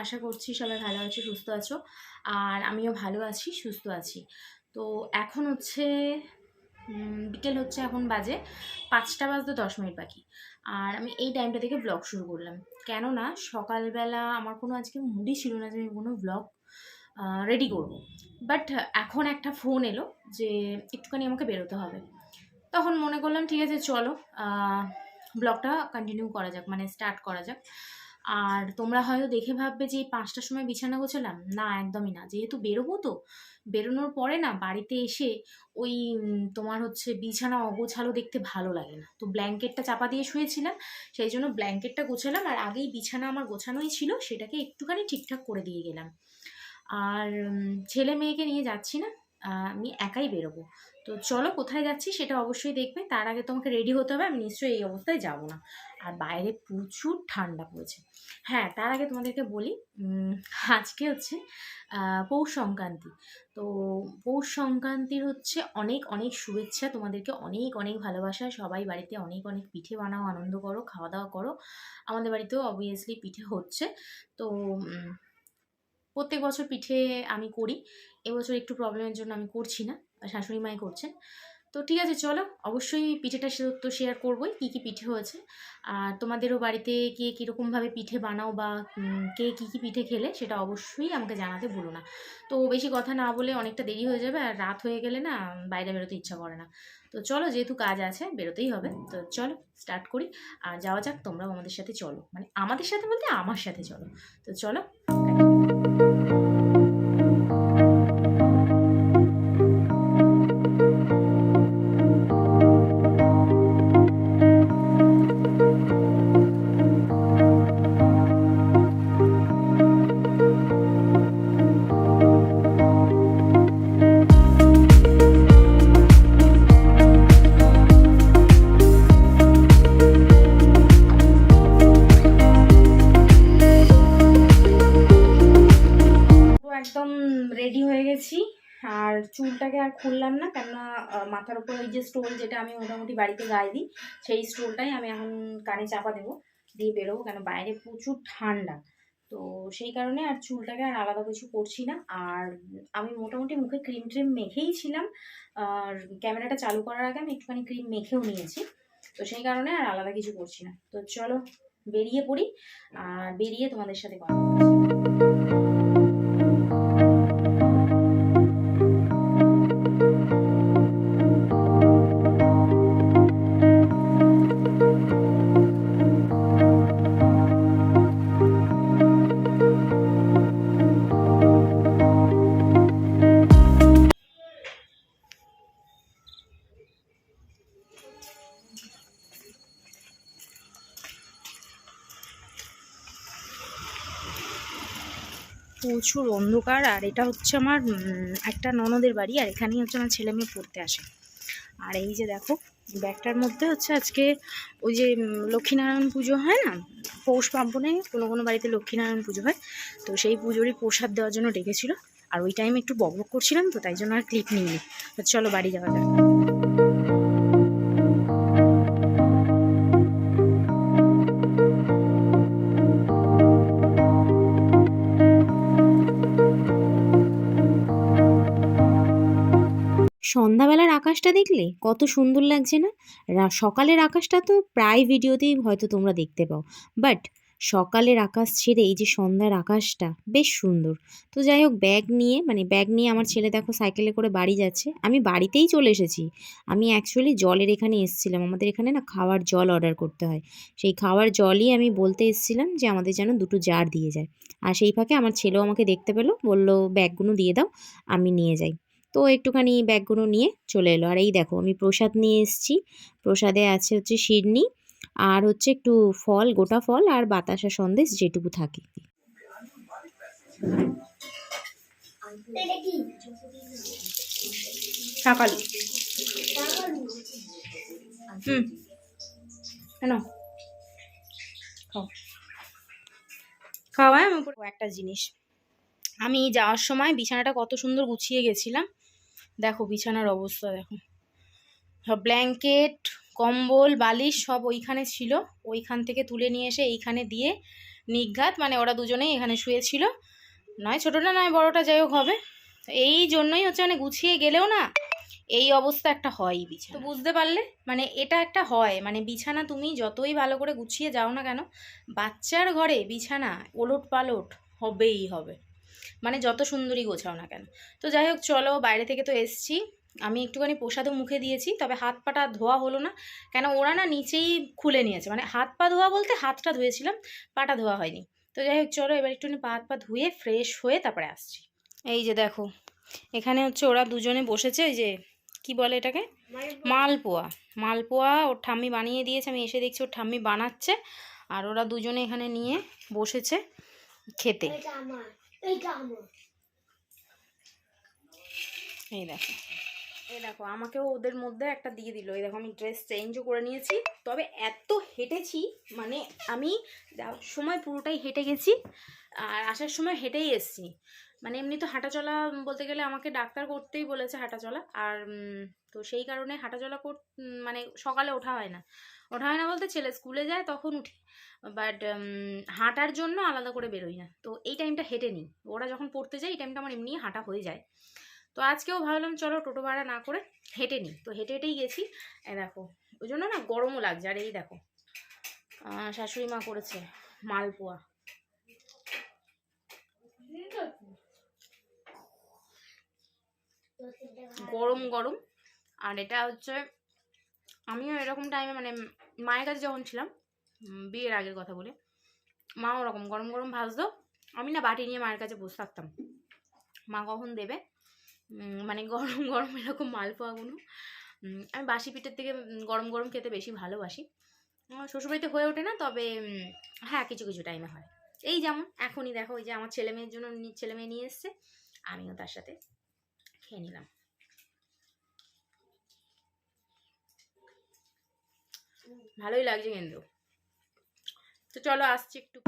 আশা করছি সবাই ভালো আছো, সুস্থ আছো। আর আমিও ভালো আছি, সুস্থ আছি। তো এখন হচ্ছে বিকেল হচ্ছে, এখন বাজে 5টা বাজতে 10 মিনিট বাকি। আর আমি এই টাইমটা থেকে ব্লগ শুরু করলাম, কেননা সকালবেলা আমার কোনো আজকে মুডই ছিল না যে আমি কোনো ব্লগ রেডি করব। বাট এখন একটা ফোন এলো যে একটুখানি আমাকে বেরোতে হবে। তখন মনে করলাম ঠিক আছে চলো ব্লগটা কন্টিনিউ করা যাক, মানে স্টার্ট করা যাক। আর তোমরা হয়তো দেখে ভাববে যে এই 5টার সময় বিছানা গোছালাম, না একদমই না। যেহেতু বেরোবো, তো বেরোনোর পরে না বাড়িতে এসে ওই তোমার হচ্ছে বিছানা অগোছালো দেখতে ভালো লাগে না, তো ব্ল্যাঙ্কেটটা চাপা দিয়ে শুয়েছিলাম, সেই জন্য ব্ল্যাঙ্কেটটা গোছালাম। আর আগেই বিছানা আমার গোছানোই ছিল, সেটাকে একটুখানি ঠিকঠাক করে দিয়ে গেলাম। আর ছেলে মেয়েকে নিয়ে যাচ্ছি না, আমি একাই বেরোবো। তো চলো কোথায় যাচ্ছি সেটা অবশ্যই দেখবে। তার আগে তোমাকে রেডি হতে হবে, আমি নিশ্চয়ই এই অবস্থায় যাব না। আর বাইরে প্রচুর ঠান্ডা পড়েছে। হ্যাঁ, তার আগে তোমাদেরকে বলি, আজকে হচ্ছে পৌষ সংক্রান্তি। তো পৌষ সংক্রান্তির হচ্ছে অনেক অনেক শুভেচ্ছা তোমাদেরকে, অনেক অনেক ভালোবাসা। সবাই বাড়িতে অনেক অনেক পিঠে বানাও, আনন্দ করো, খাওয়া দাওয়া করো। আমাদের বাড়িতেও অবভিয়াসলি পিঠে হচ্ছে। তো প্রত্যেক বছর পিঠে আমি করি, এবছর একটু প্রবলেমের জন্য আমি করছি না, শাশুড়ি মাই করছেন। তো ঠিক আছে চলো, অবশ্যই পিঠেটা তো শেয়ার করবোই, কী কী পিঠে হয়েছে। আর তোমাদেরও বাড়িতে কে কীরকমভাবে পিঠে বানাও বা কে কী কী পিঠে খেলে সেটা অবশ্যই আমাকে জানাতে ভুলো না। তো বেশি কথা না বলে, অনেকটা দেরি হয়ে যাবে, আর রাত হয়ে গেলে না বাইরে বেরোতে ইচ্ছা করে না। তো চলো, যেহেতু কাজ আছে বেরোতেই হবে, তো চলো স্টার্ট করি। আর যাওয়া যাক, তোমরাও আমাদের সাথে চলো, মানে আমাদের সাথে বলতে আমার সাথে চলো। তো চলো। একদম রেডি হয়ে গেছি। আর চুলটাকে আর খুললাম না, কেননা মাথার উপর ওই যে স্টোল, যেটা আমি মোটামুটি বাড়িতে গায়ে দিই, সেই স্টোলটাই আমি এখন কানে চাপা দেবো, দিয়ে বেরোবো, কেন বাইরে প্রচুর ঠান্ডা। তো সেই কারণে আর চুলটাকে আর আলাদা কিছু করছি না। আর আমি মোটামুটি মুখে ক্রিম ট্রিম মেখেই ছিলাম, আর ক্যামেরাটা চালু করার আগে আমি একটুখানি ক্রিম মেখেও নিয়েছি। তো সেই কারণে আর আলাদা কিছু করছি না। তো চলো বেরিয়ে পড়ি, আর বেরিয়ে তোমাদের সাথে কথা বলছি। প্রচুর অন্ধকার। আর এটা হচ্ছে আমার একটা ননদের বাড়ি, আর এখানেই হচ্ছে আমার ছেলে মেয়ে পড়তে আসে। আর এই যে দেখো, ব্যাগটার মধ্যে হচ্ছে আজকে ওই যে লক্ষ্মীনারায়ণ পুজো হয় না, পৌষ পার্বণে কোনো কোনো বাড়িতে লক্ষ্মীনারায়ণ পুজো হয়, তো সেই পুজোরই প্রসাদ দেওয়ার জন্য ডেকেছিল। আর ওই টাইমে একটু বকবক করছিলাম, তো তাই জন্য আর ক্লিপ নিইনি। তো চলো বাড়ি যাওয়া যাক। সন্ধ্যাবেলার আকাশটা দেখলে কত সুন্দর লাগছে না? সকালের আকাশটা তো প্রায় ভিডিওতেই হয়তো তোমরা দেখতে পাও, বাট সকালের আকাশ ছেড়ে এই যে সন্ধ্যার আকাশটা বেশ সুন্দর। তো যাই হোক, ব্যাগ নিয়ে আমার ছেলে দেখো সাইকেলে করে বাড়ি যাচ্ছে, আমি বাড়িতেই চলে এসেছি। আমি অ্যাকচুয়ালি জলের এখানে এসেছিলাম, আমাদের এখানে না খাওয়ার জল অর্ডার করতে হয়, সেই খাওয়ার জলই আমি বলতে এসেছিলাম যে আমাদের যেন 2টো জার দিয়ে যায়। আর সেই ফাঁকে আমার ছেলেও আমাকে দেখতে পেলো, বললো ব্যাগগুলো দিয়ে দাও, আমি নিয়ে যাই। তো একটুখানি ব্যাগগুলো নিয়ে চলে এলো। আর এই দেখো, আমি প্রসাদ নিয়ে এসেছি। প্রসাদে আছে হচ্ছে সিডনি, আর হচ্ছে একটু ফল, গোটা ফল, আর বাতাসা সন্দেশ যেটুকু থাকে। সকাল কেন খাওয়ায় একটা জিনিস, আমি যাওয়ার সময় বিছানাটা কত সুন্দর গুছিয়ে গেছিলাম, দেখো বিছানার অবস্থা দেখো, সব ব্ল্যাঙ্কেট, কম্বল, বালিশ সব ওইখানে ছিল, ওইখান থেকে তুলে নিয়ে এসে এইখানে দিয়ে নিঘাত, মানে ওরা দুজনেই এখানে শুয়েছিল, নয় ছোটোটা নয় বড়টা, যাই হোক হবে। এই জন্যই হচ্ছে মানে গুছিয়ে গেলেও না এই অবস্থা একটা হয়ই বিছানা। তো বুঝতে পারলে মানে এটা একটা হয়, মানে বিছানা তুমি যতই ভালো করে গুছিয়ে যাও না কেন, বাচ্চার ঘরে বিছানা ওলট পালট হবেই হবে, মানে যত সুন্দরী গোছাও না কেন। তো যাই হোক চলো, বাইরে থেকে তো এসছি, আমি একটুখানি প্রসাদও মুখে দিয়েছি, তবে হাত পাটা ধোয়া হলো না, কেন ওরা না নিচেই খুলে নিয়েছে, মানে হাত পা ধোয়া বলতে হাতটা ধুয়েছিলাম, পাটা ধোয়া হয়নি। তো যাই হোক চলো, এবার একটুখানি পা হাত পা ধুয়ে ফ্রেশ হয়ে তারপরে আসছি। এই যে দেখো, এখানে হচ্ছে ওরা দুজনে বসেছে, এই যে কি বলে এটাকে, মালপোয়া। মালপোয়া ওর ঠাম্মি বানিয়ে দিয়েছে, আমি এসে দেখছি ওর ঠাম্মি বানাচ্ছে, আর ওরা দুজনে এখানে নিয়ে বসেছে খেতে। এই দেখো, এই দেখো আমাকেও ওদের মধ্যে একটা দিয়ে দিল। এই দেখো আমি ড্রেস চেঞ্জও করে নিয়েছি, তবে এত হেঁটেছি, মানে আমি যাওয়ার সময় পুরোটাই হেঁটে গেছি, আর আসার সময় হেঁটেই এসছি। মানে এমনি তো হাঁটাচলা বলতে গেলে আমাকে ডাক্তার করতেই বলেছে হাঁটাচলা, আর তো সেই কারণে হাঁটাচলা মানে সকালে ওঠা হয় না বলতে ছেলে স্কুলে যায় তখন উঠি, বাট হাঁটার জন্য আলাদা করে বেরোই না। তো এই টাইমটা হেঁটে নিই, ওরা যখন পড়তে যায় এই টাইমটা আমার এমনি হাঁটা হয়ে যায়। তো আজকেও ভাবলাম চলো টোটো ভাড়া না করে হেঁটে নিই, তো হেঁটে হেঁটেই গেছি। দেখো ওই জন্য না গরমও লাগছে। আর এই দেখো শাশুড়ি মা করেছে মালপোয়া, গরম গরম। আর এটা হচ্ছে আমিও এরকম টাইমে, মানে মায়ের কাছে যখন ছিলাম, বিয়ের আগের কথা বলে, মা ওরকম গরম গরম ভাজতো, আমি না বাটি নিয়ে মায়ের কাছে বসে থাকতাম, মা কখন দেবে, মানে গরম গরম এরকম মালপোয়াগুলো। আমি বাসি পিঠের থেকে গরম গরম খেতে বেশি ভালোবাসি। শ্বশুরবাড়িতে হয়ে ওঠে না, তবে হ্যাঁ কিছু কিছু টাইমে হয়। এই যেমন এখনই দেখো, ওই যে আমার ছেলে মেয়ের জন্য ছেলে মেয়ে নিয়ে এসছে, আমিও তার সাথে খেয়ে নিলাম। ভালোই লাগছে কিন্তু। তো চলো আসছি একটু।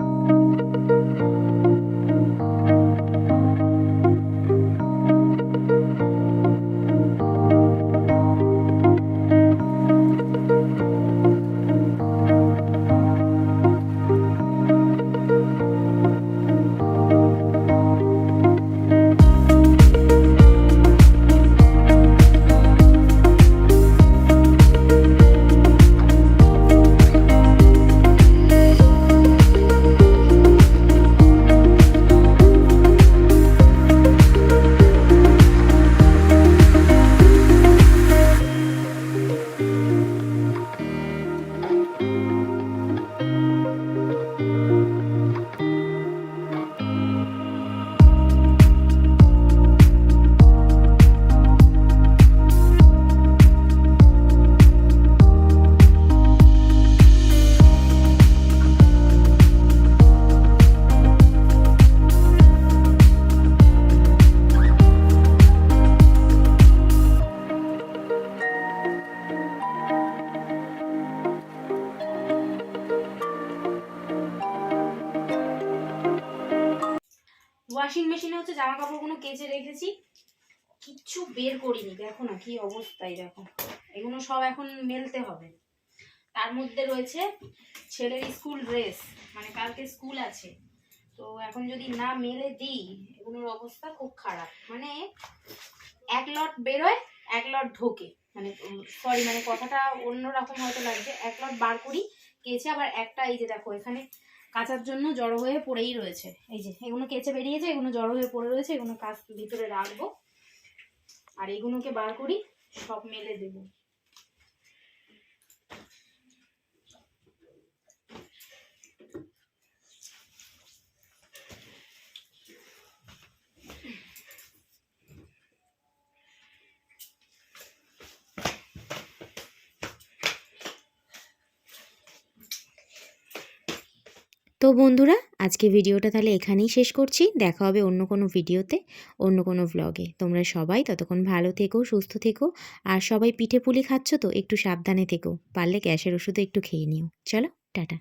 ওয়াশিং মেশিনে হচ্ছে জামা কাপড়গুলো কেচে রেখেছি, কিচ্ছু বের করিনি। দেখো না কি অবস্থায়, দেখো এগুলো সব এখন মেলতে হবে। তার মধ্যে রয়েছে ছেলের স্কুল ড্রেস, মানে কালকে স্কুল আছে, তো এখন যদি না মেলে দিই এগুলোর অবস্থা খুব খারাপ। মানে এক লট বেরোয় এক লট ঢোকে, মানে সরি মানে কথাটা অন্যরকম হয়তো লাগছে, এক লট বার করি কেচে, আবার একটা এই যে দেখো এখানে কাচার জন্য জড়ো হয়ে পড়েই রয়েছে। এই যে এগুলো কেচে বেরিয়েছে, এগুলো জড়ো হয়ে পড়ে রয়েছে, এগুলো কাচ ভিতরে রাখবো, আর এগুলোকে বার করি সব মেলে দেবো। তো বন্ধুরা, আজকে ভিডিওটা তাহলে এখানেই শেষ করছি। দেখা হবে অন্য কোনো ভিডিওতে, অন্য কোনো ভ্লগে। তোমরা সবাই ততক্ষণ ভালো থেকো, সুস্থ থেকো, আর সবাই পিঠে পুলি খাচ্ছ তো একটু সাবধানে থেকো, পারলে গ্যাসের ওষুধও একটু খেয়ে নিও। চলো টাটা।